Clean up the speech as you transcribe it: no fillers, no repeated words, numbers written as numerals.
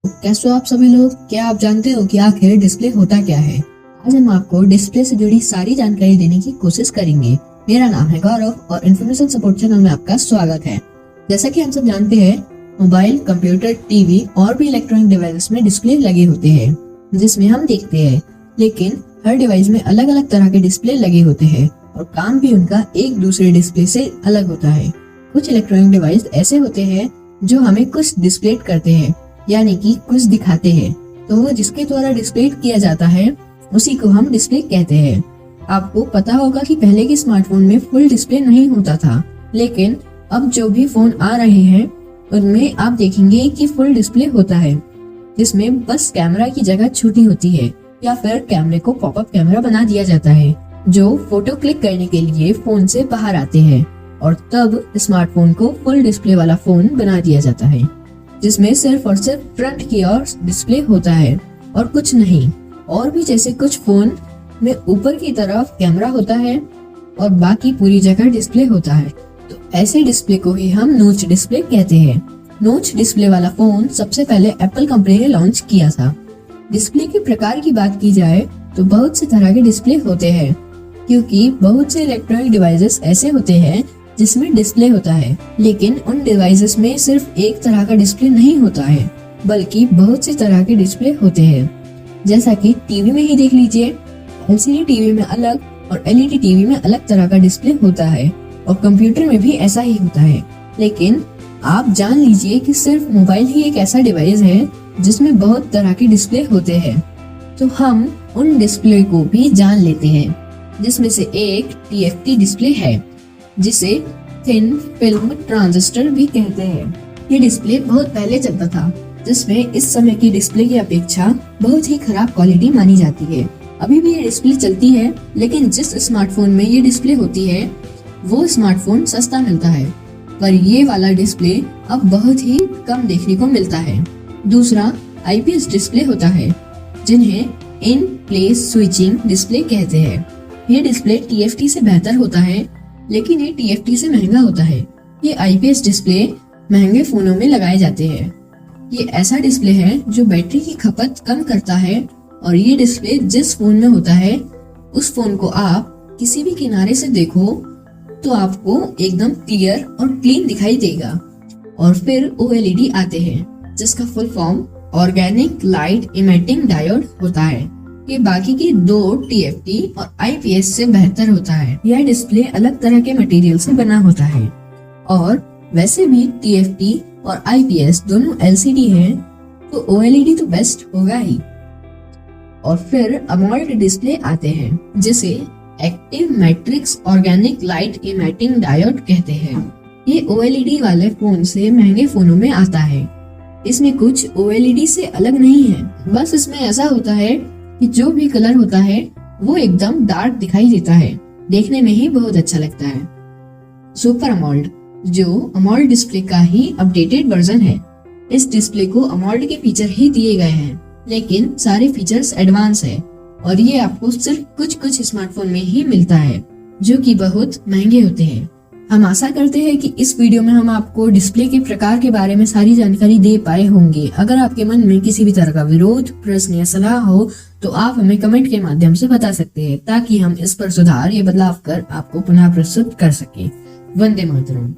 कैसे हो आप सभी लोग। क्या आप जानते हो कि आखिर डिस्प्ले होता क्या है? आज हम आपको डिस्प्ले से जुड़ी सारी जानकारी देने की कोशिश करेंगे। मेरा नाम है गौरव और इन्फॉर्मेशन सपोर्ट चैनल में आपका स्वागत है। जैसा कि हम सब जानते हैं, मोबाइल, कंप्यूटर, टीवी और भी इलेक्ट्रॉनिक डिवाइसेस में डिस्प्ले लगे होते हैं जिसमें हम देखते हैं। लेकिन हर डिवाइस में अलग अलग तरह के डिस्प्ले लगे होते हैं और काम भी उनका एक दूसरे डिस्प्ले से अलग होता है। कुछ इलेक्ट्रॉनिक डिवाइस ऐसे होते हैं जो हमें कुछ डिस्प्ले करते हैं, यानी कि कुछ दिखाते हैं, तो वो जिसके द्वारा डिस्प्ले किया जाता है उसी को हम डिस्प्ले कहते हैं। आपको पता होगा कि पहले के स्मार्टफोन में फुल डिस्प्ले नहीं होता था, लेकिन अब जो भी फोन आ रहे हैं उनमें आप देखेंगे कि फुल डिस्प्ले होता है, जिसमें बस कैमरा की जगह छोटी होती है या फिर कैमरे को पॉपअप कैमरा बना दिया जाता है जो फोटो क्लिक करने के लिए फोन से बाहर आते हैं, और तब स्मार्टफोन को फुल डिस्प्ले वाला फोन बना दिया जाता है, जिसमें सिर्फ और सिर्फ फ्रंट की ओर डिस्प्ले होता है और कुछ नहीं। और भी जैसे कुछ फोन में ऊपर की तरफ कैमरा होता है और बाकी पूरी जगह डिस्प्ले होता है, तो ऐसे डिस्प्ले को ही हम नोच डिस्प्ले कहते हैं। नोच डिस्प्ले वाला फोन सबसे पहले एप्पल कंपनी ने लॉन्च किया था। डिस्प्ले के प्रकार की बात की जाए तो बहुत से तरह के डिस्प्ले होते हैं, क्योंकि बहुत से इलेक्ट्रॉनिक डिवाइसेस ऐसे होते हैं जिसमें डिस्प्ले होता है, लेकिन उन डिवाइसेस में सिर्फ एक तरह का डिस्प्ले नहीं होता है, बल्कि बहुत से तरह के डिस्प्ले होते हैं। जैसा कि टीवी में ही देख लीजिए, एलसीडी टीवी में अलग और एलईडी टीवी में अलग तरह का डिस्प्ले होता है, और कंप्यूटर में भी ऐसा ही होता है। लेकिन आप जान लीजिए कि सिर्फ मोबाइल ही एक ऐसा डिवाइस है जिसमें बहुत तरह के डिस्प्ले होते हैं, तो हम उन डिस्प्ले को भी जान लेते हैं, जिसमें से एक TFT डिस्प्ले है, जिसे थिन फिल्म ट्रांजिस्टर भी कहते हैं। ये डिस्प्ले बहुत पहले चलता था, जिसमें इस समय की डिस्प्ले की अपेक्षा बहुत ही खराब क्वालिटी मानी जाती है। अभी भी ये डिस्प्ले चलती है, लेकिन जिस स्मार्टफोन में ये डिस्प्ले होती है वो स्मार्टफोन सस्ता मिलता है, पर ये वाला डिस्प्ले अब बहुत ही कम देखने को मिलता है। दूसरा IPS डिस्प्ले होता है, जिन्हें इन प्लेस स्विचिंग डिस्प्ले कहते हैं। ये डिस्प्ले TFT से बेहतर होता है, लेकिन ये TFT से महंगा होता है। ये IPS डिस्प्ले महंगे फोनों में लगाए जाते हैं। ये ऐसा डिस्प्ले है जो बैटरी की खपत कम करता है, और ये डिस्प्ले जिस फोन में होता है उस फोन को आप किसी भी किनारे से देखो तो आपको एकदम क्लियर और क्लीन दिखाई देगा। और फिर OLED आते हैं, जिसका full form organic light emitting diode होता है। ये बाकी की दो TFT और IPS से बेहतर होता है। यह डिस्प्ले अलग तरह के मटेरियल से बना होता है, और वैसे भी TFT और IPS दोनों LCD हैं, तो OLED तो बेस्ट होगा ही। और फिर AMOLED डिस्प्ले आते हैं, जिसे active matrix organic light emitting diode कहते हैं। ये OLED वाले फोन से महंगे फोनों में आता है। इसमें कुछ OLED से अलग नहीं है, बस इसमें ऐसा होता है कि जो भी कलर होता है वो एकदम डार्क दिखाई देता है, देखने में ही बहुत अच्छा लगता है। सुपर अमोल्ड, जो अमोल्ड डिस्प्ले का ही अपडेटेड वर्जन है। इस डिस्प्ले को अमोल्ड के फीचर ही दिए गए हैं, लेकिन सारे फीचर्स एडवांस है, और ये आपको सिर्फ कुछ कुछ स्मार्टफोन में ही मिलता है, जो कि बहुत महंगे होते हैं। हम आशा करते हैं कि इस वीडियो में हम आपको डिस्प्ले के प्रकार के बारे में सारी जानकारी दे पाए होंगे। अगर आपके मन में किसी भी तरह का विरोध, प्रश्न या सलाह हो तो आप हमें कमेंट के माध्यम से बता सकते हैं, ताकि हम इस पर सुधार या बदलाव कर आपको पुनः प्रस्तुत कर सके। वंदे मातरम।